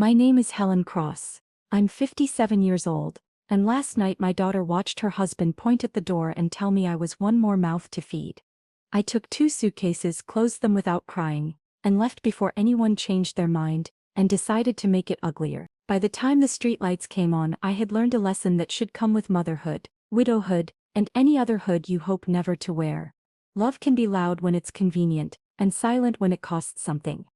My name is Helen Cross. I'm 57 years old, and last night my daughter watched her husband point at the door and tell me I was one more mouth to feed. I took 2 suitcases, closed them without crying, and left before anyone changed their mind, and decided to make it uglier. By the time the streetlights came on, I had learned a lesson that should come with motherhood, widowhood, and any other hood you hope never to wear. Love can be loud when it's convenient, and silent when it costs something.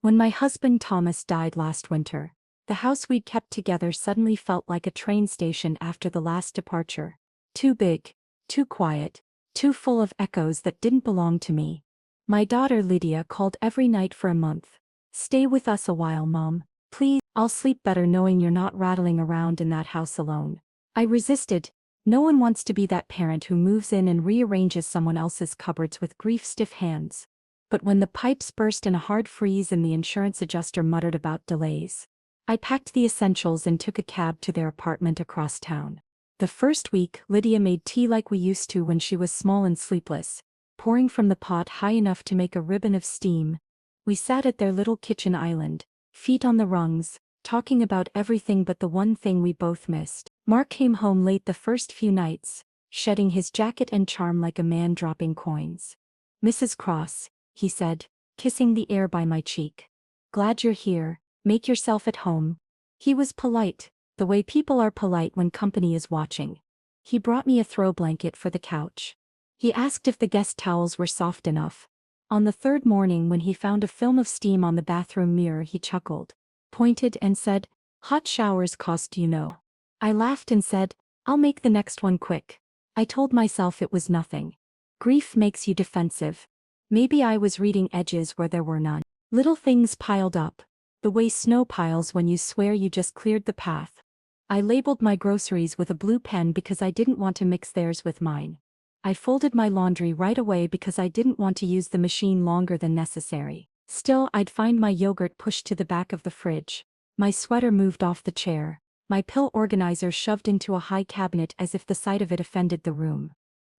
When my husband Thomas died last winter, the house we'd kept together suddenly felt like a train station after the last departure. Too big, too quiet, too full of echoes that didn't belong to me. My daughter Lydia called every night for a month. "Stay with us a while, Mom, please. I'll sleep better knowing you're not rattling around in that house alone." I resisted. No one wants to be that parent who moves in and rearranges someone else's cupboards with grief-stiff hands. But when the pipes burst in a hard freeze and the insurance adjuster muttered about delays, I packed the essentials and took a cab to their apartment across town. The first week, Lydia made tea like we used to when she was small and sleepless, pouring from the pot high enough to make a ribbon of steam. We sat at their little kitchen island, feet on the rungs, talking about everything but the one thing we both missed. Mark came home late the first few nights, shedding his jacket and charm like a man dropping coins. "Mrs. Cross," he said, kissing the air by my cheek. "Glad you're here, make yourself at home." He was polite, the way people are polite when company is watching. He brought me a throw blanket for the couch. He asked if the guest towels were soft enough. On the third morning when he found a film of steam on the bathroom mirror, he chuckled, pointed and said, "Hot showers cost, you know." I laughed and said, "I'll make the next one quick." I told myself it was nothing. Grief makes you defensive. Maybe I was reading edges where there were none. Little things piled up, the way snow piles when you swear you just cleared the path. I labeled my groceries with a blue pen because I didn't want to mix theirs with mine. I folded my laundry right away because I didn't want to use the machine longer than necessary. Still, I'd find my yogurt pushed to the back of the fridge, my sweater moved off the chair, my pill organizer shoved into a high cabinet as if the sight of it offended the room.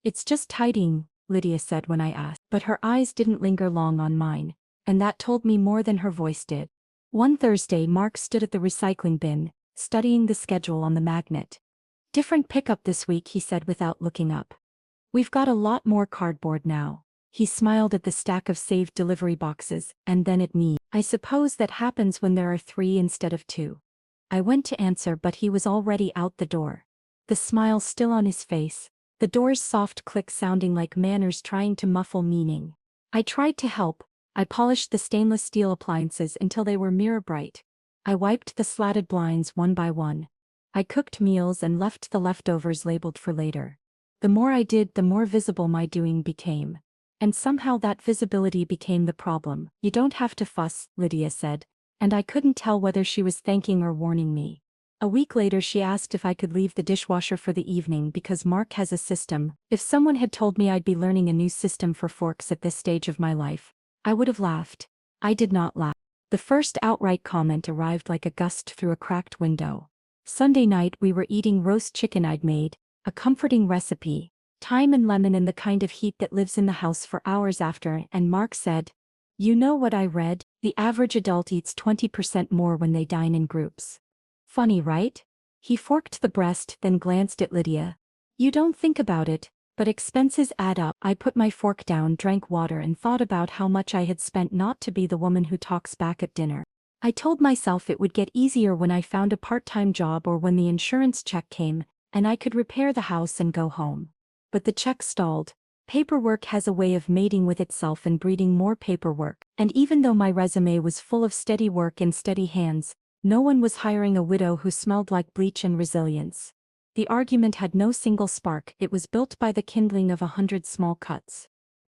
"It's just tidying," Lydia said when I asked, but her eyes didn't linger long on mine, and that told me more than her voice did. One Thursday, Mark stood at the recycling bin, studying the schedule on the magnet. "Different pickup this week," he said without looking up. "We've got a lot more cardboard now." He smiled at the stack of saved delivery boxes, and then at me. "I suppose that happens when there are 3 instead of 2. I went to answer, but he was already out the door. The smile still on his face, the door's soft click sounding like manners trying to muffle meaning. I tried to help. I polished the stainless steel appliances until they were mirror bright. I wiped the slatted blinds one by one. I cooked meals and left the leftovers labeled for later. The more I did, the more visible my doing became. And somehow that visibility became the problem. "You don't have to fuss," Lydia said, and I couldn't tell whether she was thanking or warning me. A week later she asked if I could leave the dishwasher for the evening because Mark has a system. If someone had told me I'd be learning a new system for forks at this stage of my life, I would have laughed. I did not laugh. The first outright comment arrived like a gust through a cracked window. Sunday night we were eating roast chicken I'd made, a comforting recipe, thyme and lemon and the kind of heat that lives in the house for hours after, and Mark said, "You know what I read? The average adult eats 20% more when they dine in groups. Funny, right?" He forked the breast, then glanced at Lydia. "You don't think about it, but expenses add up." I put my fork down, drank water and thought about how much I had spent not to be the woman who talks back at dinner. I told myself it would get easier when I found a part-time job or when the insurance check came, and I could repair the house and go home. But the check stalled. Paperwork has a way of mating with itself and breeding more paperwork, and even though my resume was full of steady work and steady hands, no one was hiring a widow who smelled like bleach and resilience. The argument had no single spark, it was built by the kindling of 100 small cuts.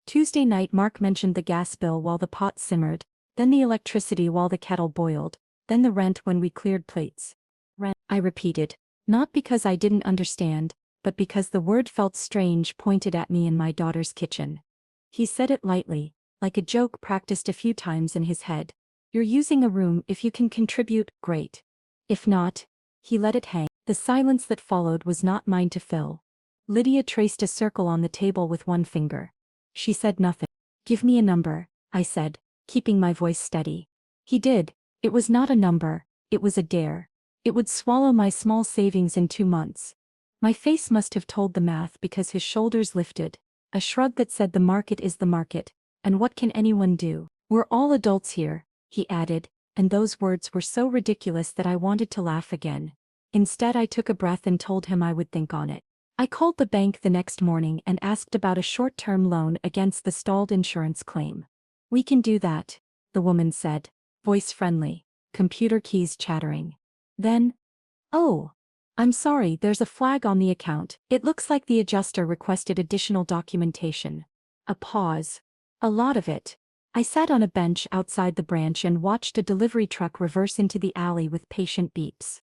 Tuesday night Mark mentioned the gas bill while the pot simmered, then the electricity while the kettle boiled, then the rent when we cleared plates. "Rent," I repeated, not because I didn't understand, but because the word felt strange pointed at me in my daughter's kitchen. He said it lightly, like a joke practiced a few times in his head. "You're using a room, if you can contribute, great. If not," he let it hang. The silence that followed was not mine to fill. Lydia traced a circle on the table with one finger. She said nothing. "Give me a number," I said, keeping my voice steady. He did. It was not a number, It was a dare. It would swallow my small savings in 2 months. My face must have told the math because his shoulders lifted, a shrug that said the market is the market, and what can anyone do? We're all adults here, he added, and those words were so ridiculous that I wanted to laugh again. Instead, I took a breath and told him I would think on it. I called the bank the next morning and asked about a short-term loan against the stalled insurance claim. We can do that, the woman said, voice friendly, computer keys chattering. Then, oh, I'm sorry, there's a flag on the account. It looks like the adjuster requested additional documentation. A pause. A lot of it. I sat on a bench outside the branch and watched a delivery truck reverse into the alley with patient beeps.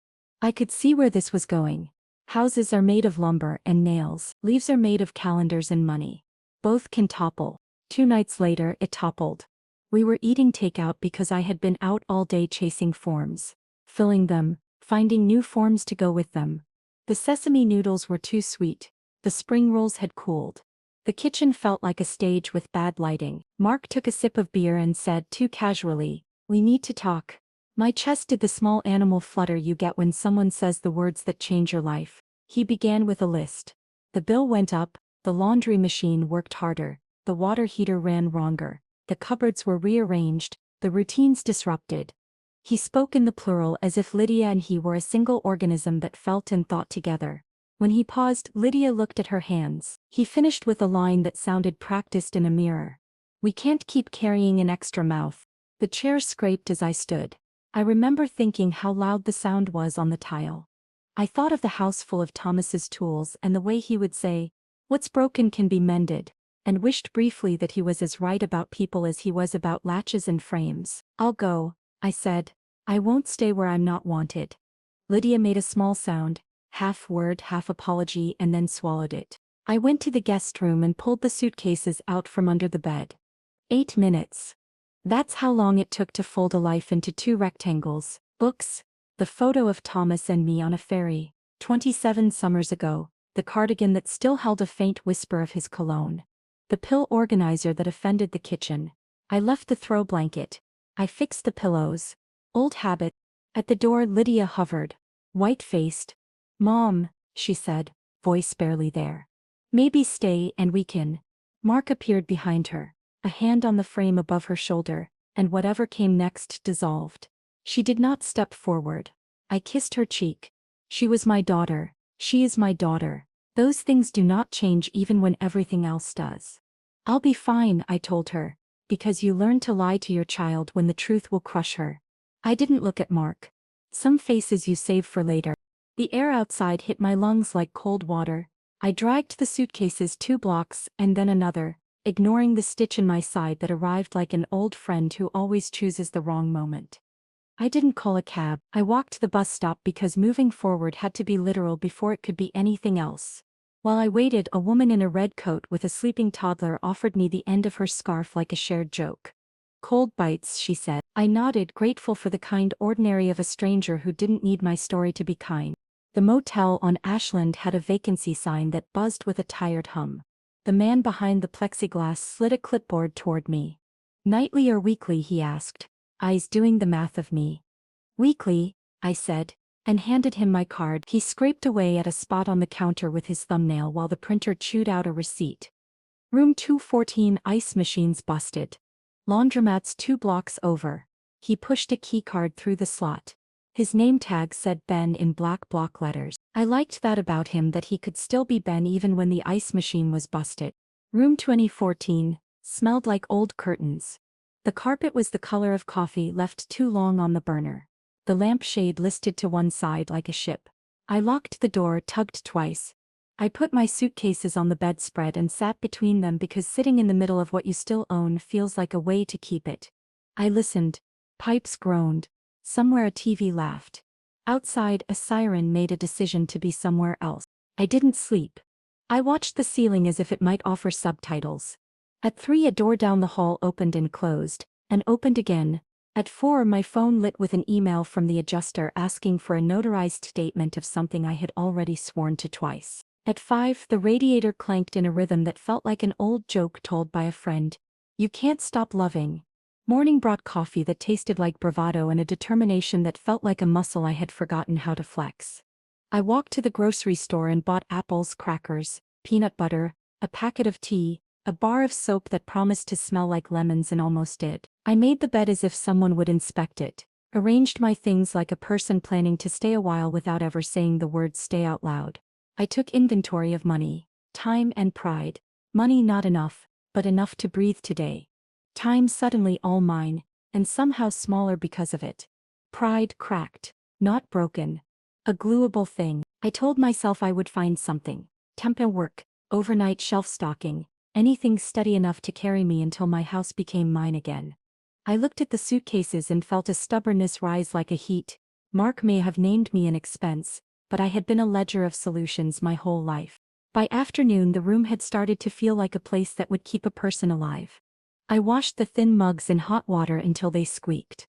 I could see where this was going. Houses are made of lumber and nails. Leaves are made of calendars and money. Both can topple. 2 nights later, it toppled. We were eating takeout because I had been out all day chasing forms, filling them, finding new forms to go with them. The sesame noodles were too sweet. The spring rolls had cooled. The kitchen felt like a stage with bad lighting. Mark took a sip of beer and said too casually, "We need to talk." My chest did the small animal flutter you get when someone says the words that change your life. He began with a list. The bill went up, the laundry machine worked harder, the water heater ran wronger, the cupboards were rearranged, the routines disrupted. He spoke in the plural as if Lydia and he were a single organism that felt and thought together. When he paused, Lydia looked at her hands. He finished with a line that sounded practiced in a mirror. "We can't keep carrying an extra mouth." The chair scraped as I stood. I remember thinking how loud the sound was on the tile. I thought of the house full of Thomas's tools and the way he would say, "What's broken can be mended," and wished briefly that he was as right about people as he was about latches and frames. "I'll go," I said. "I won't stay where I'm not wanted." Lydia made a small sound, half word, half apology, and then swallowed it. I went to the guest room and pulled the suitcases out from under the bed. 8 minutes. That's how long it took to fold a life into 2 rectangles. Books, the photo of Thomas and me on a ferry, 27 summers ago, the cardigan that still held a faint whisper of his cologne, the pill organizer that offended the kitchen. I left the throw blanket. I fixed the pillows. Old habit. At the door, Lydia hovered, white-faced. "Mom," she said, voice barely there. "Maybe stay and we can." Mark appeared behind her, a hand on the frame above her shoulder, and whatever came next dissolved. She did not step forward. I kissed her cheek. She was my daughter. She is my daughter. Those things do not change even when everything else does. "I'll be fine," I told her, "because you learn to lie to your child when the truth will crush her." I didn't look at Mark. Some faces you save for later. The air outside hit my lungs like cold water. I dragged the suitcases 2 blocks and then another, ignoring the stitch in my side that arrived like an old friend who always chooses the wrong moment. I didn't call a cab. I walked to the bus stop because moving forward had to be literal before it could be anything else. While I waited, a woman in a red coat with a sleeping toddler offered me the end of her scarf like a shared joke. "Cold bites," she said. I nodded, grateful for the kind ordinary of a stranger who didn't need my story to be kind. The motel on Ashland had a vacancy sign that buzzed with a tired hum. The man behind the plexiglass slid a clipboard toward me. "Nightly or weekly?" he asked, eyes doing the math of me. "Weekly," I said, and handed him my card. He scraped away at a spot on the counter with his thumbnail while the printer chewed out a receipt. "Room 214, ice machines busted. Laundromats 2 blocks over." He pushed a keycard through the slot. His name tag said Ben in black block letters. I liked that about him, that he could still be Ben even when the ice machine was busted. Room 2014 smelled like old curtains. The carpet was the color of coffee left too long on the burner. The lampshade listed to one side like a ship. I locked the door, tugged twice. I put my suitcases on the bedspread and sat between them because sitting in the middle of what you still own feels like a way to keep it. I listened. Pipes groaned. Somewhere a TV laughed. Outside, a siren made a decision to be somewhere else. I didn't sleep. I watched the ceiling as if it might offer subtitles. At 3, a door down the hall opened and closed, and opened again. At 4, my phone lit with an email from the adjuster asking for a notarized statement of something I had already sworn to twice. At 5, the radiator clanked in a rhythm that felt like an old joke told by a friend. "You can't stop loving." Morning brought coffee that tasted like bravado and a determination that felt like a muscle I had forgotten how to flex. I walked to the grocery store and bought apples, crackers, peanut butter, a packet of tea, a bar of soap that promised to smell like lemons and almost did. I made the bed as if someone would inspect it, arranged my things like a person planning to stay a while without ever saying the words stay out loud. I took inventory of money, time and pride. Money not enough, but enough to breathe today. Time suddenly all mine, and somehow smaller because of it. Pride cracked, not broken. A glueable thing. I told myself I would find something. Tempo work, overnight shelf stocking, anything steady enough to carry me until my house became mine again. I looked at the suitcases and felt a stubbornness rise like a heat. Mark may have named me an expense, but I had been a ledger of solutions my whole life. By afternoon the room had started to feel like a place that would keep a person alive. I washed the thin mugs in hot water until they squeaked.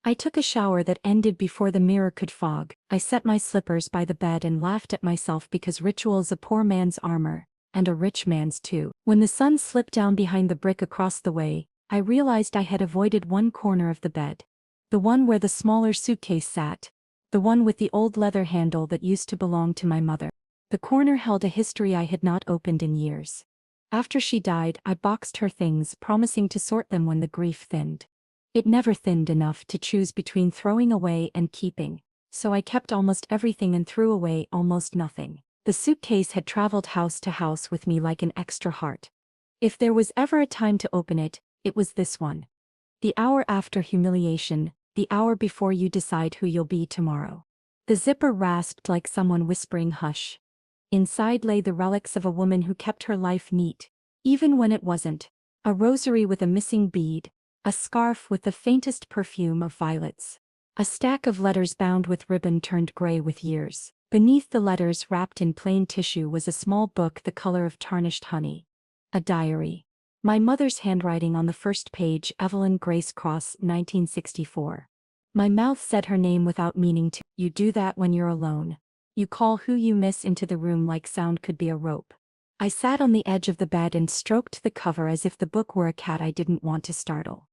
I took a shower that ended before the mirror could fog. I set my slippers by the bed and laughed at myself because ritual's a poor man's armor, and a rich man's too. When the sun slipped down behind the brick across the way, I realized I had avoided one corner of the bed. The one where the smaller suitcase sat. The one with the old leather handle that used to belong to my mother. The corner held a history I had not opened in years. After she died, I boxed her things, promising to sort them when the grief thinned. It never thinned enough to choose between throwing away and keeping, so I kept almost everything and threw away almost nothing. The suitcase had traveled house to house with me like an extra heart. If there was ever a time to open it, it was this one. The hour after humiliation, the hour before you decide who you'll be tomorrow. The zipper rasped like someone whispering hush. Inside lay the relics of a woman who kept her life neat, even when it wasn't. A rosary with a missing bead, a scarf with the faintest perfume of violets. A stack of letters bound with ribbon turned gray with years. Beneath the letters wrapped in plain tissue was a small book the color of tarnished honey. A diary. My mother's handwriting on the first page, Helen Cross, 1964. My mouth said her name without meaning to. You do that when you're alone. You call who you miss into the room like sound could be a rope. I sat on the edge of the bed and stroked the cover as if the book were a cat I didn't want to startle.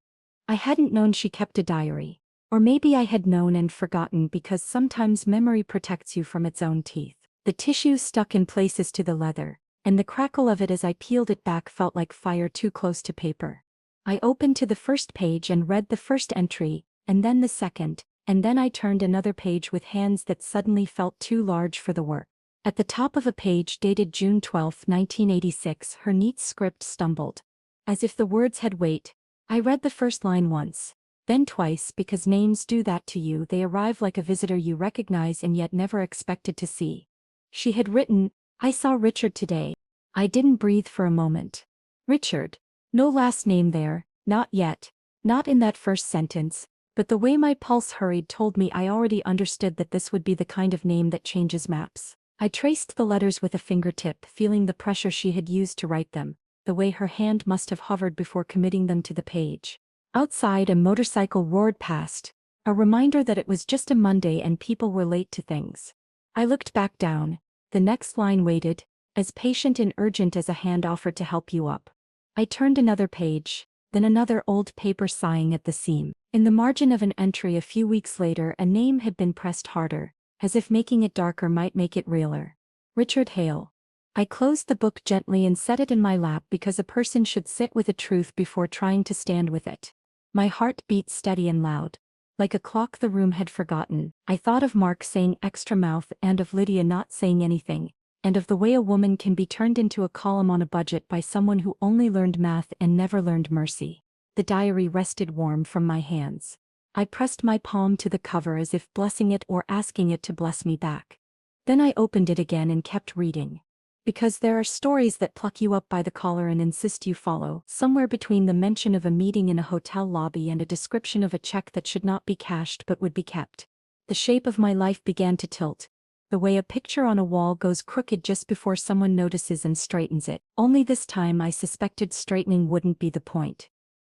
I hadn't known she kept a diary. Or maybe I had known and forgotten because sometimes memory protects you from its own teeth. The tissue stuck in places to the leather, and the crackle of it as I peeled it back felt like fire too close to paper. I opened to the first page and read the first entry, and then the second, and then I turned another page with hands that suddenly felt too large for the work. At the top of a page dated June 12, 1986, her neat script stumbled. As if the words had weight, I read the first line once, then twice because names do that to you. They arrive like a visitor you recognize and yet never expected to see. She had written, I saw Richard today. I didn't breathe for a moment. Richard. No last name there, not yet. Not in that first sentence. But the way my pulse hurried told me I already understood that this would be the kind of name that changes maps. I traced the letters with a fingertip, feeling the pressure she had used to write them, the way her hand must have hovered before committing them to the page. Outside, a motorcycle roared past, a reminder that it was just a Monday and people were late to things. I looked back down. The next line waited, as patient and urgent as a hand offered to help you up. I turned another page, then another, old paper sighing at the seam. In the margin of an entry a few weeks later, a name had been pressed harder, as if making it darker might make it realer. Richard Hale. I closed the book gently and set it in my lap because a person should sit with a truth before trying to stand with it. My heart beat steady and loud. Like a clock the room had forgotten. I thought of Mark saying extra mouth and of Lydia not saying anything, and of the way a woman can be turned into a column on a budget by someone who only learned math and never learned mercy. The diary rested warm from my hands. I pressed my palm to the cover as if blessing it or asking it to bless me back. Then I opened it again and kept reading. Because there are stories that pluck you up by the collar and insist you follow. Somewhere between the mention of a meeting in a hotel lobby and a description of a check that should not be cashed but would be kept, the shape of my life began to tilt. The way a picture on a wall goes crooked just before someone notices and straightens it. Only this time I suspected straightening wouldn't be the point.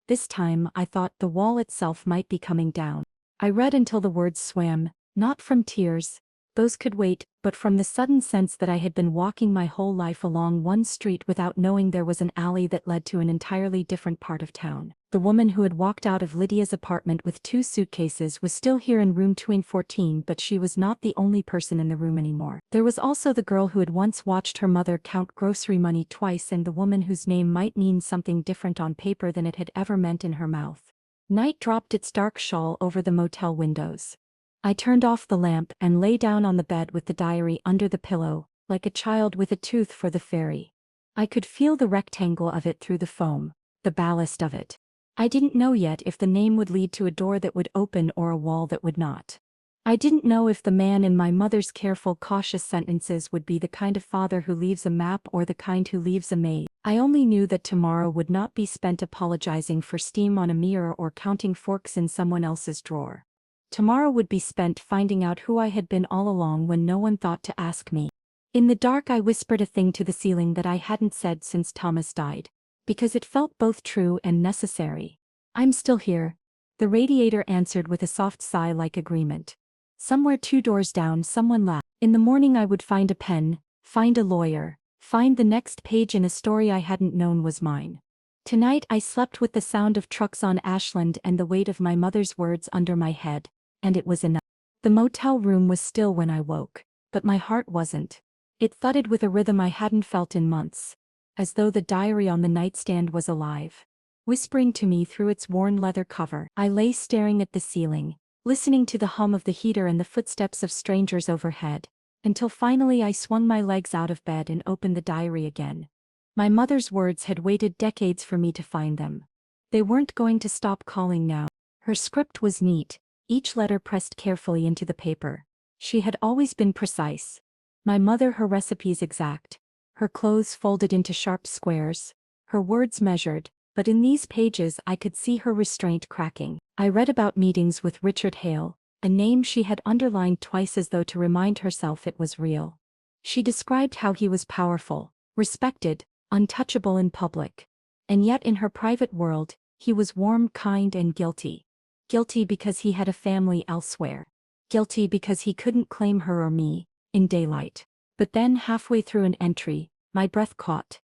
This time I thought the wall itself might be coming down. I read until the words swam, not from tears, those could wait, but from the sudden sense that I had been walking my whole life along one street without knowing there was an alley that led to an entirely different part of town. The woman who had walked out of Lydia's apartment with 2 suitcases was still here in room 214, but she was not the only person in the room anymore. There was also the girl who had once watched her mother count grocery money twice, and the woman whose name might mean something different on paper than it had ever meant in her mouth. Night dropped its dark shawl over the motel windows. I turned off the lamp and lay down on the bed with the diary under the pillow, like a child with a tooth for the fairy. I could feel the rectangle of it through the foam, the ballast of it. I didn't know yet if the name would lead to a door that would open or a wall that would not. I didn't know if the man in my mother's careful, cautious sentences would be the kind of father who leaves a map or the kind who leaves a maze. I only knew that tomorrow would not be spent apologizing for steam on a mirror or counting forks in someone else's drawer. Tomorrow would be spent finding out who I had been all along when no one thought to ask me. In the dark, I whispered a thing to the ceiling that I hadn't said since Thomas died, because it felt both true and necessary. I'm still here. The radiator answered with a soft sigh like agreement. Somewhere 2 doors down, someone laughed. In the morning I would find a pen, find a lawyer, find the next page in a story I hadn't known was mine. Tonight I slept with the sound of trucks on Ashland and the weight of my mother's words under my head, and it was enough. The motel room was still when I woke, but my heart wasn't. It thudded with a rhythm I hadn't felt in months, as though the diary on the nightstand was alive, whispering to me through its worn leather cover. I lay staring at the ceiling, listening to the hum of the heater and the footsteps of strangers overhead, until finally I swung my legs out of bed and opened the diary again. My mother's words had waited decades for me to find them. They weren't going to stop calling now. Her script was neat, each letter pressed carefully into the paper. She had always been precise. My mother, her recipes exact, her clothes folded into sharp squares, her words measured, but in these pages I could see her restraint cracking. I read about meetings with Richard Hale, a name she had underlined twice as though to remind herself it was real. She described how he was powerful, respected, untouchable in public. And yet in her private world, he was warm, kind, and guilty. Guilty because he had a family elsewhere. Guilty because he couldn't claim her or me in daylight. But then halfway through an entry, my breath caught.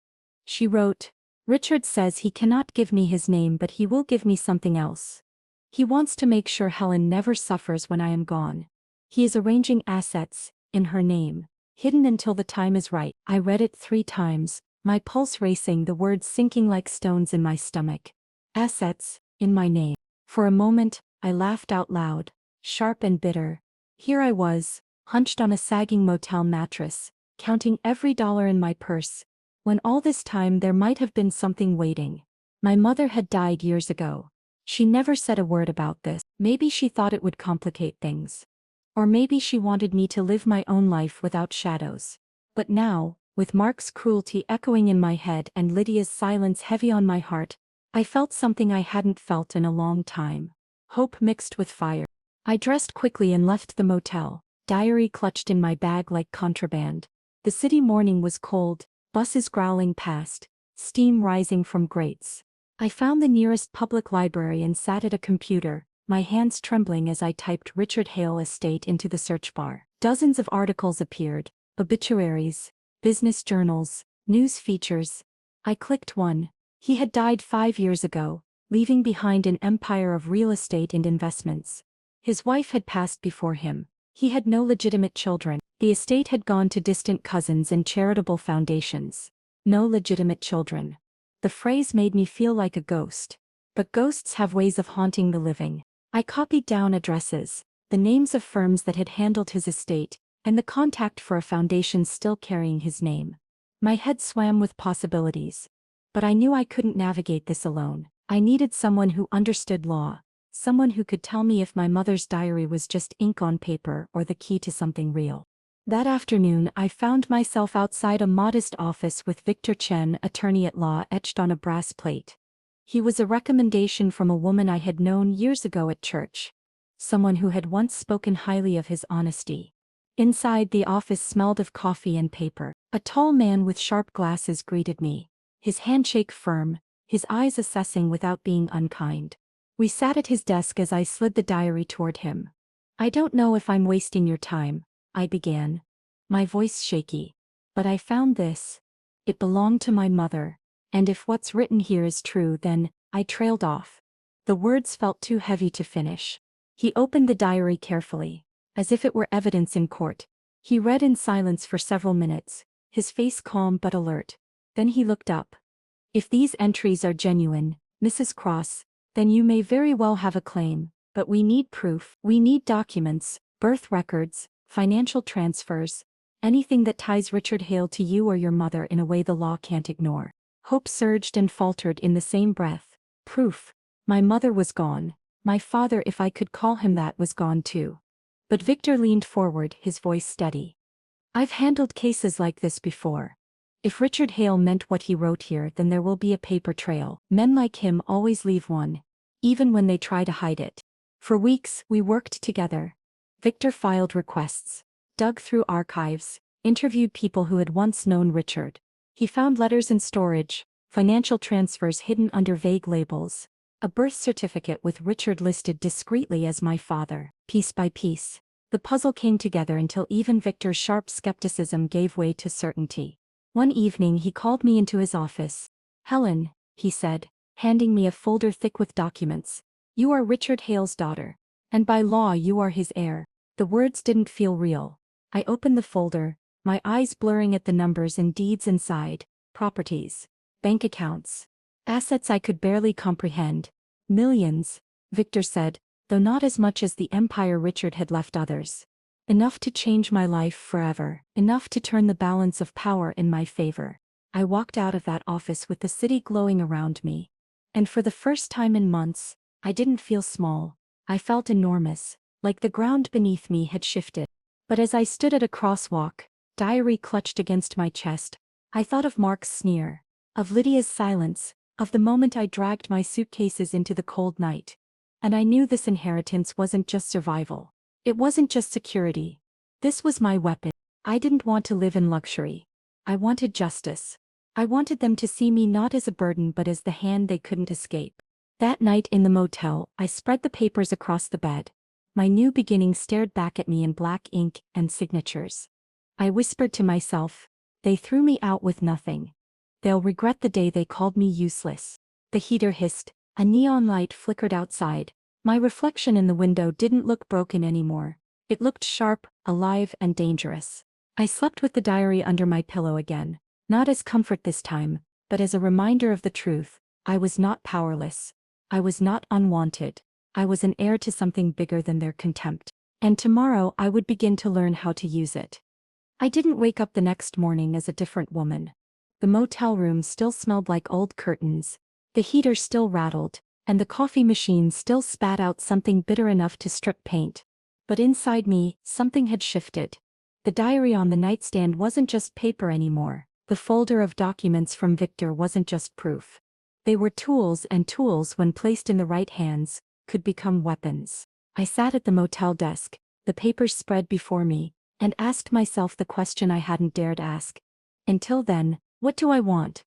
She wrote, "Richard says he cannot give me his name, but he will give me something else. He wants to make sure Helen never suffers when I am gone. He is arranging assets, in her name, hidden until the time is right." I read it 3 times, my pulse racing, the words sinking like stones in my stomach. Assets, in my name. For a moment, I laughed out loud, sharp and bitter. Here I was, hunched on a sagging motel mattress, counting every dollar in my purse, when all this time there might have been something waiting. My mother had died years ago. She never said a word about this. Maybe she thought it would complicate things. Or maybe she wanted me to live my own life without shadows. But now, with Mark's cruelty echoing in my head and Lydia's silence heavy on my heart, I felt something I hadn't felt in a long time. Hope mixed with fire. I dressed quickly and left the motel, diary clutched in my bag like contraband. The city morning was cold, buses growling past, steam rising from grates. I found the nearest public library and sat at a computer, my hands trembling as I typed Richard Hale estate into the search bar. Dozens of articles appeared, obituaries, business journals, news features. I clicked one. He had died 5 years ago, leaving behind an empire of real estate and investments. His wife had passed before him. He had no legitimate children. The estate had gone to distant cousins and charitable foundations. No legitimate children. The phrase made me feel like a ghost. But ghosts have ways of haunting the living. I copied down addresses, the names of firms that had handled his estate, and the contact for a foundation still carrying his name. My head swam with possibilities. But I knew I couldn't navigate this alone. I needed someone who understood law, someone who could tell me if my mother's diary was just ink on paper or the key to something real. That afternoon I found myself outside a modest office with Victor Chen, attorney at law, etched on a brass plate. He was a recommendation from a woman I had known years ago at church. Someone who had once spoken highly of his honesty. Inside, the office smelled of coffee and paper. A tall man with sharp glasses greeted me, his handshake firm, his eyes assessing without being unkind. We sat at his desk as I slid the diary toward him. "I don't know if I'm wasting your time," I began, my voice shaky. "But I found this. It belonged to my mother. And if what's written here is true, then I trailed off. The words felt too heavy to finish. He opened the diary carefully, as if it were evidence in court. He read in silence for several minutes, his face calm but alert. Then he looked up. If these entries are genuine, Mrs. Cross, then you may very well have a claim, but we need proof. We need documents, birth records, financial transfers, anything that ties Richard Hale to you or your mother in a way the law can't ignore. Hope surged and faltered in the same breath. Proof. My mother was gone. My father, if I could call him that, was gone too. But Victor leaned forward, his voice steady. I've handled cases like this before. If Richard Hale meant what he wrote here, then there will be a paper trail. Men like him always leave one, even when they try to hide it. For weeks, we worked together. Victor filed requests, dug through archives, interviewed people who had once known Richard. He found letters in storage, financial transfers hidden under vague labels, a birth certificate with Richard listed discreetly as my father. Piece by piece, the puzzle came together until even Victor's sharp skepticism gave way to certainty. One evening he called me into his office. Helen, he said, handing me a folder thick with documents. You are Richard Hale's daughter, and by law you are his heir. The words didn't feel real. I opened the folder, my eyes blurring at the numbers and deeds inside, properties, bank accounts, assets I could barely comprehend. Millions, Victor said, though not as much as the empire Richard had left others. Enough to change my life forever, enough to turn the balance of power in my favor. I walked out of that office with the city glowing around me. And for the first time in months, I didn't feel small. I felt enormous, like the ground beneath me had shifted. But as I stood at a crosswalk, diary clutched against my chest, I thought of Mark's sneer, of Lydia's silence, of the moment I dragged my suitcases into the cold night. And I knew this inheritance wasn't just survival. It wasn't just security. This was my weapon. I didn't want to live in luxury. I wanted justice. I wanted them to see me not as a burden but as the hand they couldn't escape. That night in the motel, I spread the papers across the bed. My new beginning stared back at me in black ink and signatures. I whispered to myself, they threw me out with nothing. They'll regret the day they called me useless. The heater hissed, a neon light flickered outside. My reflection in the window didn't look broken anymore. It looked sharp, alive, and dangerous. I slept with the diary under my pillow again, not as comfort this time, but as a reminder of the truth. I was not powerless. I was not unwanted. I was an heir to something bigger than their contempt. And tomorrow I would begin to learn how to use it. I didn't wake up the next morning as a different woman. The motel room still smelled like old curtains. The heater still rattled, and the coffee machine still spat out something bitter enough to strip paint. But inside me, something had shifted. The diary on the nightstand wasn't just paper anymore. The folder of documents from Victor wasn't just proof. They were tools, and tools, when placed in the right hands, could become weapons. I sat at the motel desk, the papers spread before me, and asked myself the question I hadn't dared ask. Until then, what do I want?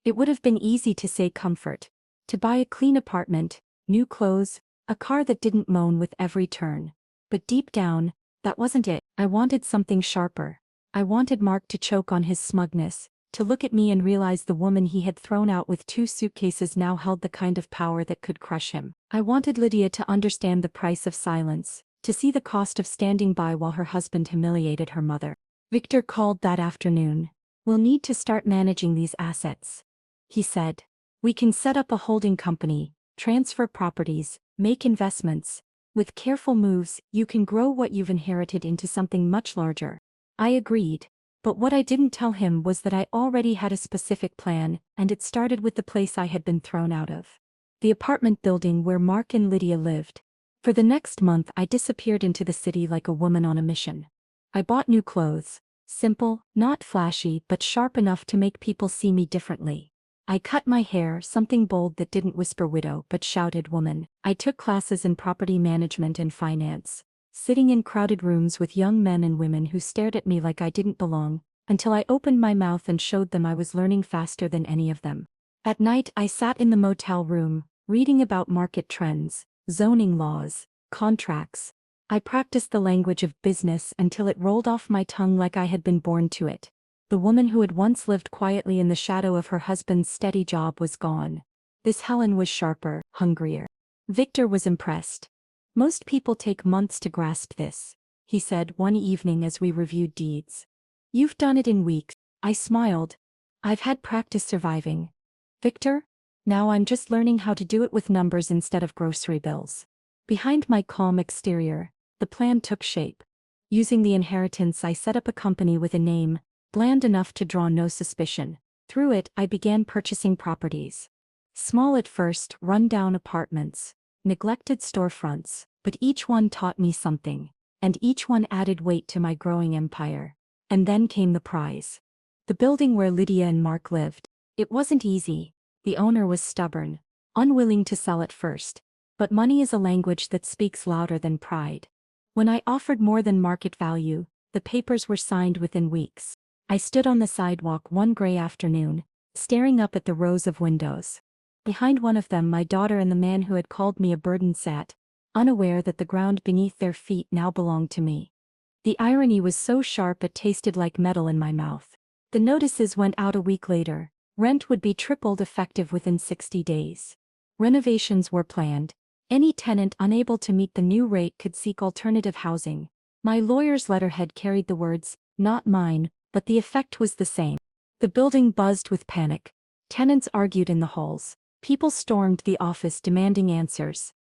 It would have been easy to say comfort. To buy a clean apartment, new clothes, a car that didn't moan with every turn. But deep down, that wasn't it. I wanted something sharper. I wanted Mark to choke on his smugness, to look at me and realize the woman he had thrown out with 2 suitcases now held the kind of power that could crush him. I wanted Lydia to understand the price of silence, to see the cost of standing by while her husband humiliated her mother. Victor called that afternoon. We'll need to start managing these assets, he said. We can set up a holding company, transfer properties, make investments. With careful moves, you can grow what you've inherited into something much larger. I agreed. But what I didn't tell him was that I already had a specific plan, and it started with the place I had been thrown out of. The apartment building where Mark and Lydia lived. For the next month I disappeared into the city like a woman on a mission. I bought new clothes. Simple, not flashy, but sharp enough to make people see me differently. I cut my hair, something bold that didn't whisper widow but shouted woman. I took classes in property management and finance, sitting in crowded rooms with young men and women who stared at me like I didn't belong, until I opened my mouth and showed them I was learning faster than any of them. At night I sat in the motel room, reading about market trends, zoning laws, contracts. I practiced the language of business until it rolled off my tongue like I had been born to it. The woman who had once lived quietly in the shadow of her husband's steady job was gone. This Helen was sharper, hungrier. Victor was impressed. Most people take months to grasp this, he said one evening as we reviewed deeds. You've done it in weeks. I smiled. I've had practice surviving. Victor? Now I'm just learning how to do it with numbers instead of grocery bills. Behind my calm exterior, the plan took shape. Using the inheritance, I set up a company with a name, bland enough to draw no suspicion. Through it, I began purchasing properties. Small at first, run-down apartments, neglected storefronts, but each one taught me something, and each one added weight to my growing empire. And then came the prize. The building where Lydia and Mark lived. It wasn't easy. The owner was stubborn, unwilling to sell at first. But money is a language that speaks louder than pride. When I offered more than market value, the papers were signed within weeks. I stood on the sidewalk one gray afternoon, staring up at the rows of windows. Behind one of them, my daughter and the man who had called me a burden sat, unaware that the ground beneath their feet now belonged to me. The irony was so sharp it tasted like metal in my mouth. The notices went out a week later. Rent would be tripled effective within 60 days. Renovations were planned. Any tenant unable to meet the new rate could seek alternative housing. My lawyer's letterhead carried the words, "Not mine," but the effect was the same. The building buzzed with panic. Tenants argued in the halls. People stormed the office demanding answers.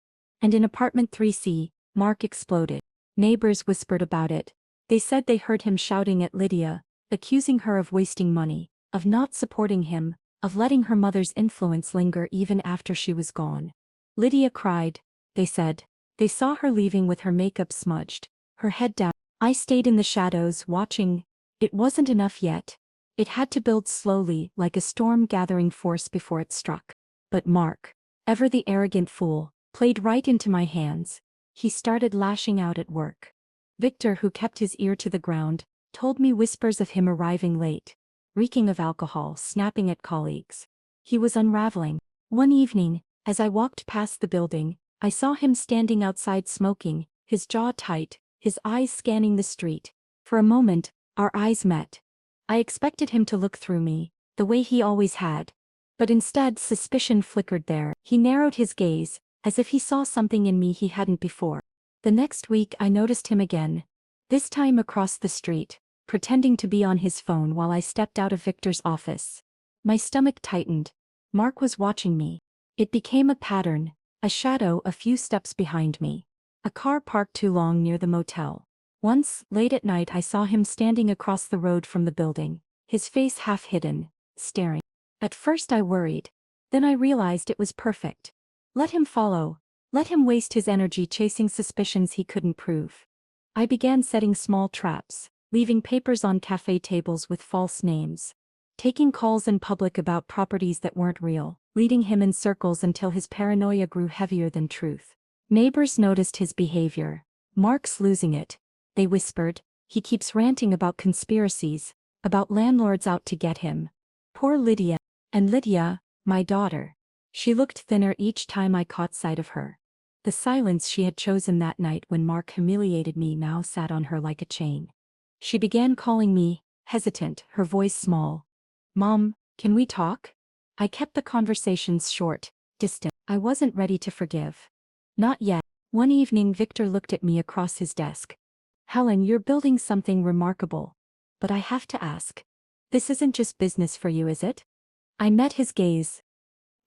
And in apartment 3C, Mark exploded. Neighbors whispered about it. They said they heard him shouting at Lydia, accusing her of wasting money, of not supporting him, of letting her mother's influence linger even after she was gone. Lydia cried, they said. They saw her leaving with her makeup smudged, her head down. I stayed in the shadows, watching. It wasn't enough yet. It had to build slowly, like a storm gathering force before it struck. But Mark, ever the arrogant fool, played right into my hands. He started lashing out at work. Victor, who kept his ear to the ground, told me whispers of him arriving late, reeking of alcohol, snapping at colleagues. He was unraveling. One evening, as I walked past the building, I saw him standing outside smoking, his jaw tight, his eyes scanning the street. For a moment, our eyes met. I expected him to look through me, the way he always had. But instead, suspicion flickered there. He narrowed his gaze, as if he saw something in me he hadn't before. The next week I noticed him again, this time across the street, pretending to be on his phone while I stepped out of Victor's office. My stomach tightened. Mark was watching me. It became a pattern, a shadow a few steps behind me. A car parked too long near the motel. Once, late at night, I saw him standing across the road from the building, his face half hidden, staring. At first I worried. Then I realized it was perfect. Let him follow. Let him waste his energy chasing suspicions he couldn't prove. I began setting small traps, leaving papers on cafe tables with false names, taking calls in public about properties that weren't real, leading him in circles until his paranoia grew heavier than truth. Neighbors noticed his behavior. Mark's losing it, they whispered. He keeps ranting about conspiracies, about landlords out to get him. Poor Lydia. And Lydia, my daughter. She looked thinner each time I caught sight of her. The silence she had chosen that night when Mark humiliated me now sat on her like a chain. She began calling me, hesitant, her voice small. "Mom, can we talk?" I kept the conversations short, distant. I wasn't ready to forgive. Not yet. One evening Victor looked at me across his desk. "Helen, you're building something remarkable. But I have to ask. This isn't just business for you, is it?" I met his gaze.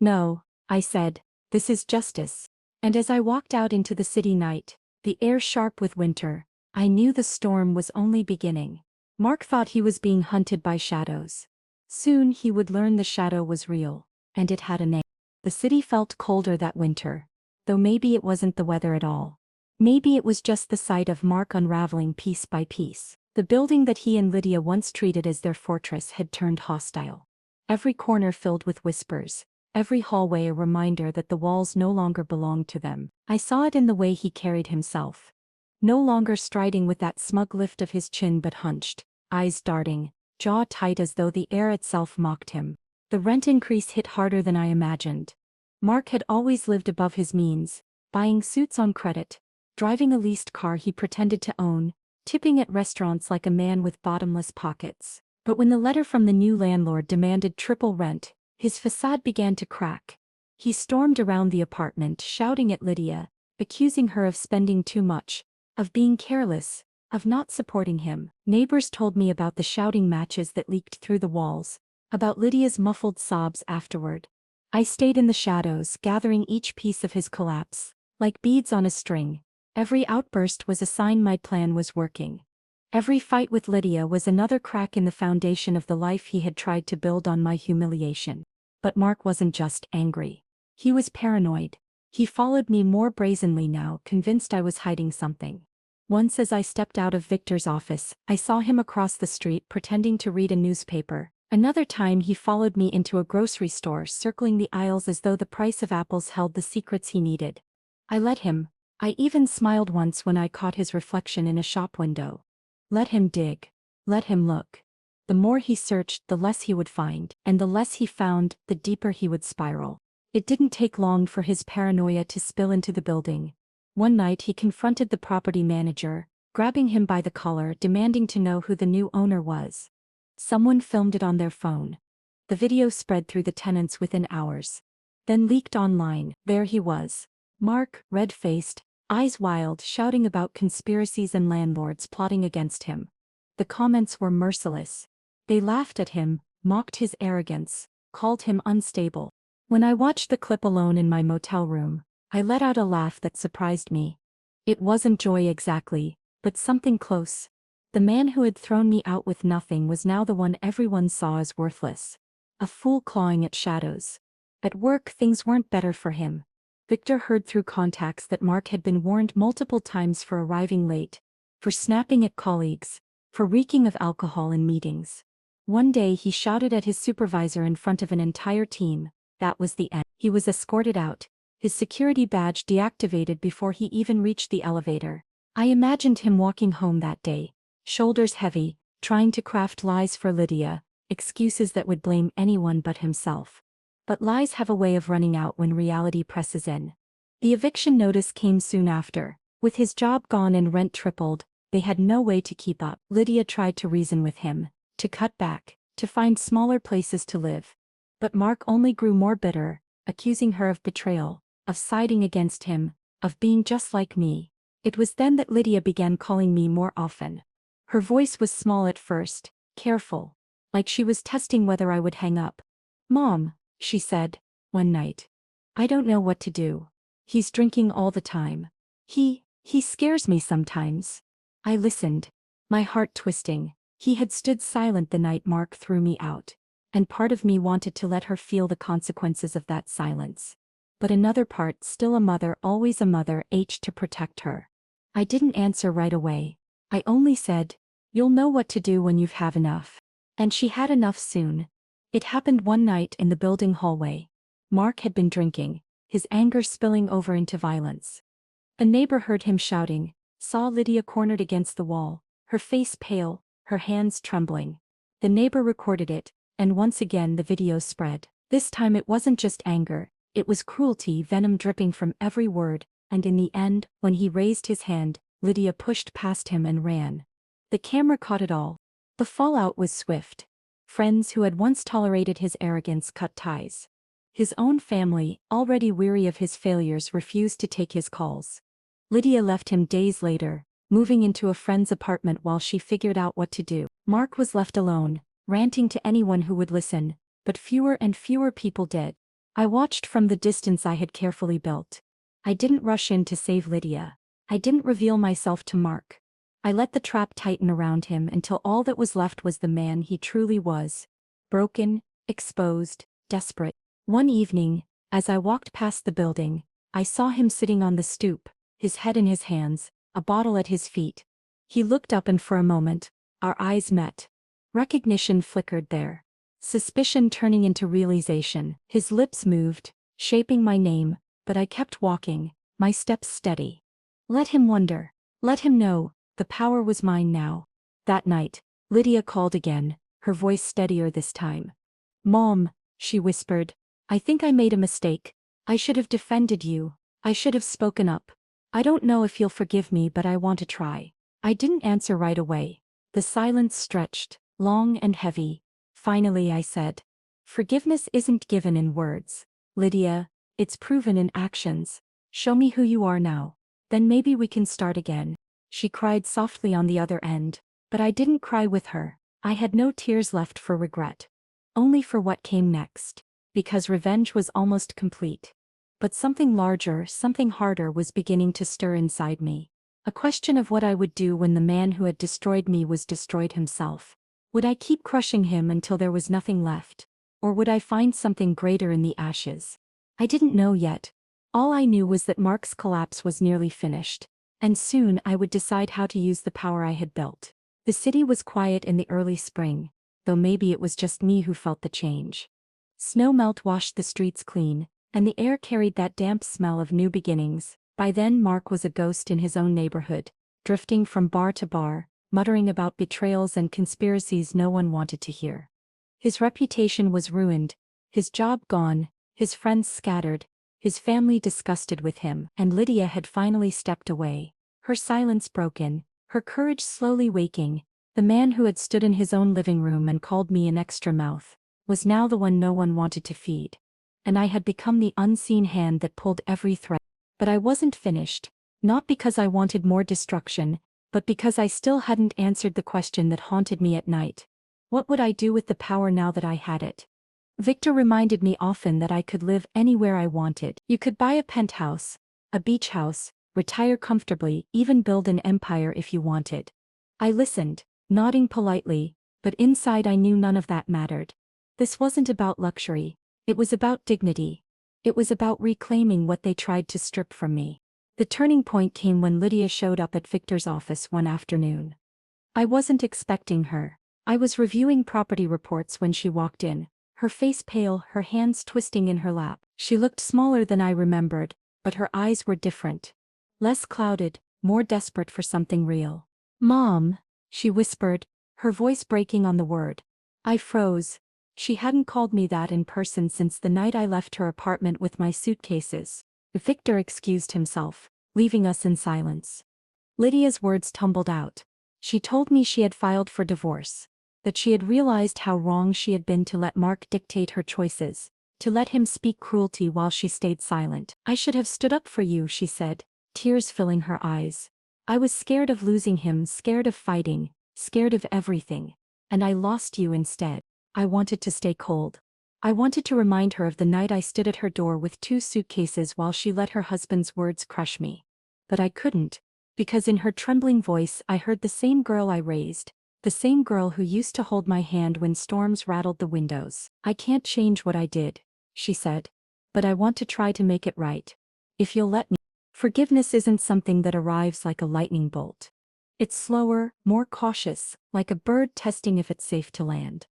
"No," I said, "this is justice." And as I walked out into the city night, the air sharp with winter, I knew the storm was only beginning. Mark thought he was being hunted by shadows. Soon he would learn the shadow was real, and it had a name. The city felt colder that winter, though maybe it wasn't the weather at all. Maybe it was just the sight of Mark unraveling piece by piece. The building that he and Lydia once treated as their fortress had turned hostile. Every corner filled with whispers, every hallway a reminder that the walls no longer belonged to them. I saw it in the way he carried himself. No longer striding with that smug lift of his chin but hunched, eyes darting, jaw tight as though the air itself mocked him. The rent increase hit harder than I imagined. Mark had always lived above his means, buying suits on credit, driving a leased car he pretended to own, tipping at restaurants like a man with bottomless pockets. But when the letter from the new landlord demanded triple rent, his facade began to crack. He stormed around the apartment shouting at Lydia, accusing her of spending too much, of being careless, of not supporting him. Neighbors told me about the shouting matches that leaked through the walls, about Lydia's muffled sobs afterward. I stayed in the shadows, gathering each piece of his collapse, like beads on a string. Every outburst was a sign my plan was working. Every fight with Lydia was another crack in the foundation of the life he had tried to build on my humiliation. But Mark wasn't just angry. He was paranoid. He followed me more brazenly now, convinced I was hiding something. Once as I stepped out of Victor's office, I saw him across the street pretending to read a newspaper. Another time he followed me into a grocery store, circling the aisles as though the price of apples held the secrets he needed. I let him. I even smiled once when I caught his reflection in a shop window. Let him dig. Let him look. The more he searched, the less he would find, and the less he found, the deeper he would spiral. It didn't take long for his paranoia to spill into the building. One night he confronted the property manager, grabbing him by the collar, demanding to know who the new owner was. Someone filmed it on their phone. The video spread through the tenants within hours. Then leaked online. There he was. Mark, red-faced, eyes wild, shouting about conspiracies and landlords plotting against him. The comments were merciless. They laughed at him, mocked his arrogance, called him unstable. When I watched the clip alone in my motel room, I let out a laugh that surprised me. It wasn't joy exactly, but something close. The man who had thrown me out with nothing was now the one everyone saw as worthless. A fool clawing at shadows. At work things weren't better for him. Victor heard through contacts that Mark had been warned multiple times for arriving late, for snapping at colleagues, for reeking of alcohol in meetings. One day he shouted at his supervisor in front of an entire team. That was the end. He was escorted out, his security badge deactivated before he even reached the elevator. I imagined him walking home that day, shoulders heavy, trying to craft lies for Lydia, excuses that would blame anyone but himself. But lies have a way of running out when reality presses in. The eviction notice came soon after. With his job gone and rent tripled, they had no way to keep up. Lydia tried to reason with him, to cut back, to find smaller places to live. But Mark only grew more bitter, accusing her of betrayal, of siding against him, of being just like me. It was then that Lydia began calling me more often. Her voice was small at first, careful, like she was testing whether I would hang up. "Mom," she said, one night. "I don't know what to do. He's drinking all the time. He scares me sometimes." I listened, my heart twisting. He had stood silent the night Mark threw me out. And part of me wanted to let her feel the consequences of that silence. But another part, still a mother, always a mother, ached to protect her. I didn't answer right away. I only said, "You'll know what to do when you've had enough." And she had enough soon. It happened one night in the building hallway. Mark had been drinking, his anger spilling over into violence. A neighbor heard him shouting, saw Lydia cornered against the wall, her face pale, her hands trembling. The neighbor recorded it, and once again the video spread. This time it wasn't just anger, it was cruelty, venom dripping from every word, and in the end, when he raised his hand, Lydia pushed past him and ran. The camera caught it all. The fallout was swift. Friends who had once tolerated his arrogance cut ties. His own family, already weary of his failures, refused to take his calls. Lydia left him days later, moving into a friend's apartment while she figured out what to do. Mark was left alone, ranting to anyone who would listen, but fewer and fewer people did. I watched from the distance I had carefully built. I didn't rush in to save Lydia. I didn't reveal myself to Mark. I let the trap tighten around him until all that was left was the man he truly was. Broken, exposed, desperate. One evening, as I walked past the building, I saw him sitting on the stoop, his head in his hands, a bottle at his feet. He looked up and for a moment, our eyes met. Recognition flickered there. Suspicion turning into realization. His lips moved, shaping my name, but I kept walking, my steps steady. Let him wonder. Let him know, the power was mine now. That night, Lydia called again, her voice steadier this time. "Mom," she whispered, "I think I made a mistake. I should have defended you. I should have spoken up. I don't know if you'll forgive me, but I want to try." I didn't answer right away. The silence stretched, long and heavy. Finally I said, "Forgiveness isn't given in words, Lydia, It's proven in actions. Show me who you are now. Then maybe we can start again. She cried softly on the other end, but I didn't cry with her. I had no tears left for regret. Only for what came next. Because revenge was almost complete. But something larger, something harder was beginning to stir inside me. A question of what I would do when the man who had destroyed me was destroyed himself. Would I keep crushing him until there was nothing left? Or would I find something greater in the ashes? I didn't know yet. All I knew was that Mark's collapse was nearly finished. And soon I would decide how to use the power I had built. The city was quiet in the early spring, though maybe it was just me who felt the change. Snow melt washed the streets clean, and the air carried that damp smell of new beginnings. By then Mark was a ghost in his own neighborhood, drifting from bar to bar, muttering about betrayals and conspiracies no one wanted to hear. His reputation was ruined, his job gone, his friends scattered, his family disgusted with him, and Lydia had finally stepped away, her silence broken, her courage slowly waking. The man who had stood in his own living room and called me an extra mouth was now the one no one wanted to feed. And I had become the unseen hand that pulled every thread. But I wasn't finished, not because I wanted more destruction, but because I still hadn't answered the question that haunted me at night. What would I do with the power now that I had it? Victor reminded me often that I could live anywhere I wanted. You could buy a penthouse, a beach house, retire comfortably, even build an empire if you wanted. I listened, nodding politely, but inside I knew none of that mattered. This wasn't about luxury. It was about dignity. It was about reclaiming what they tried to strip from me. The turning point came when Lydia showed up at Victor's office one afternoon. I wasn't expecting her. I was reviewing property reports when she walked in, her face pale, her hands twisting in her lap. She looked smaller than I remembered, but her eyes were different. Less clouded, more desperate for something real. "Mom," she whispered, her voice breaking on the word. I froze. She hadn't called me that in person since the night I left her apartment with my suitcases. Victor excused himself, leaving us in silence. Lydia's words tumbled out. She told me she had filed for divorce, that she had realized how wrong she had been to let Mark dictate her choices, to let him speak cruelty while she stayed silent. "I should have stood up for you," she said, tears filling her eyes. "I was scared of losing him, scared of fighting, scared of everything. And I lost you instead." I wanted to stay cold. I wanted to remind her of the night I stood at her door with 2 suitcases while she let her husband's words crush me. But I couldn't, because in her trembling voice I heard the same girl I raised, the same girl who used to hold my hand when storms rattled the windows. "I can't change what I did," she said. "But I want to try to make it right. If you'll let me." Forgiveness isn't something that arrives like a lightning bolt. It's slower, more cautious, like a bird testing if it's safe to land.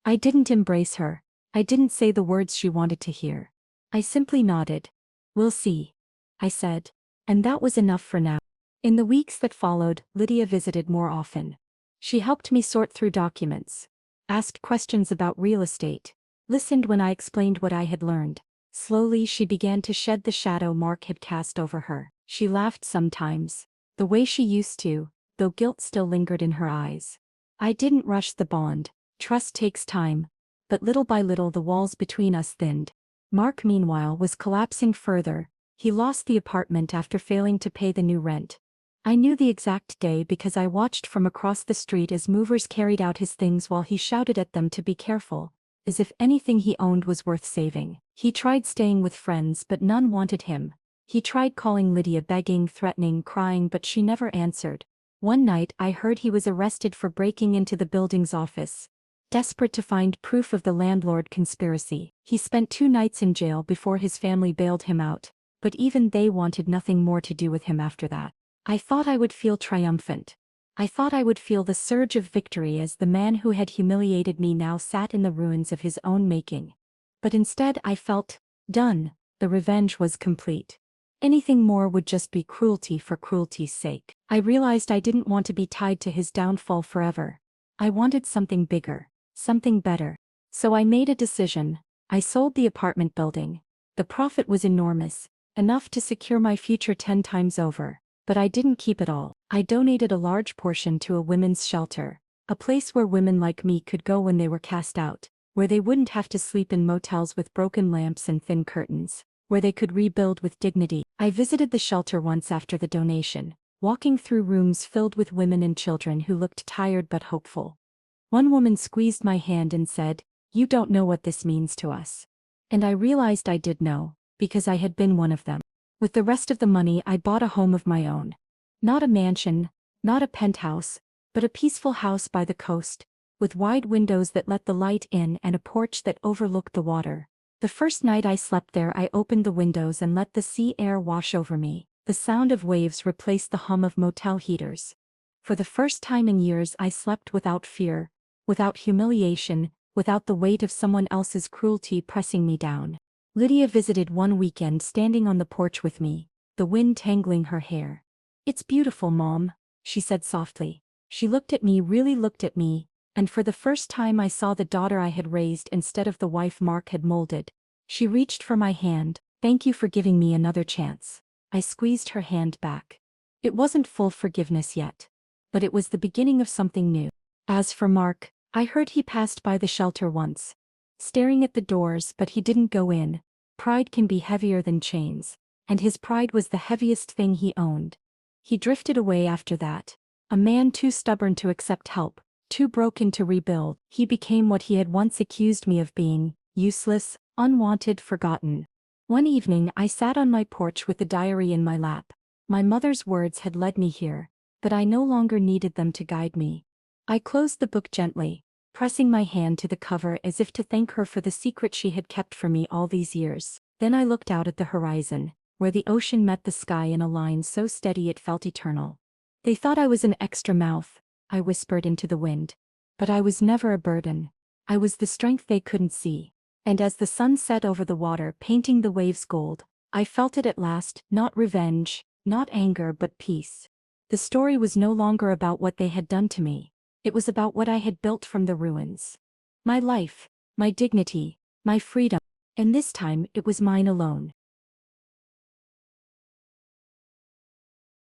I didn't embrace her. I didn't say the words she wanted to hear. I simply nodded. "We'll see," I said. And that was enough for now. In the weeks that followed, Lydia visited more often. She helped me sort through documents, asked questions about real estate, listened when I explained what I had learned. Slowly she began to shed the shadow Mark had cast over her. She laughed sometimes, the way she used to, though guilt still lingered in her eyes. I didn't rush the bond. Trust takes time. But little by little the walls between us thinned. Mark, meanwhile, was collapsing further. He lost the apartment after failing to pay the new rent. I knew the exact day because I watched from across the street as movers carried out his things while he shouted at them to be careful, as if anything he owned was worth saving. He tried staying with friends but none wanted him. He tried calling Lydia, begging, threatening, crying, but she never answered. One night I heard he was arrested for breaking into the building's office. Desperate to find proof of the landlord conspiracy, he spent 2 nights in jail before his family bailed him out, but even they wanted nothing more to do with him after that. I thought I would feel triumphant. I thought I would feel the surge of victory as the man who had humiliated me now sat in the ruins of his own making. But instead I felt done. The revenge was complete. Anything more would just be cruelty for cruelty's sake. I realized I didn't want to be tied to his downfall forever. I wanted something bigger. Something better. So I made a decision. I sold the apartment building. The profit was enormous, enough to secure my future 10 times over. But I didn't keep it all. I donated a large portion to a women's shelter, a place where women like me could go when they were cast out, where they wouldn't have to sleep in motels with broken lamps and thin curtains, where they could rebuild with dignity. I visited the shelter once after the donation, walking through rooms filled with women and children who looked tired but hopeful. One woman squeezed my hand and said, "You don't know what this means to us." And I realized I did know, because I had been one of them. With the rest of the money, I bought a home of my own. Not a mansion, not a penthouse, but a peaceful house by the coast, with wide windows that let the light in and a porch that overlooked the water. The first night I slept there, I opened the windows and let the sea air wash over me. The sound of waves replaced the hum of motel heaters. For the first time in years, I slept without fear, without humiliation, without the weight of someone else's cruelty pressing me down. Lydia visited one weekend, standing on the porch with me, the wind tangling her hair. "It's beautiful, Mom," she said softly. She looked at me, really looked at me, and for the first time I saw the daughter I had raised instead of the wife Mark had molded. She reached for my hand. "Thank you for giving me another chance." I squeezed her hand back. It wasn't full forgiveness yet, but it was the beginning of something new. As for Mark, I heard he passed by the shelter once, staring at the doors, but he didn't go in. Pride can be heavier than chains, and his pride was the heaviest thing he owned. He drifted away after that, a man too stubborn to accept help, too broken to rebuild. He became what he had once accused me of being: useless, unwanted, forgotten. One evening I sat on my porch with the diary in my lap. My mother's words had led me here, but I no longer needed them to guide me. I closed the book gently, pressing my hand to the cover as if to thank her for the secret she had kept from me all these years. Then I looked out at the horizon, where the ocean met the sky in a line so steady it felt eternal. "They thought I was an extra mouth," I whispered into the wind. "But I was never a burden. I was the strength they couldn't see." And as the sun set over the water, painting the waves gold, I felt it at last: not revenge, not anger, but peace. The story was no longer about what they had done to me. It was about what I had built from the ruins. My life, my dignity, my freedom. And this time it was mine alone.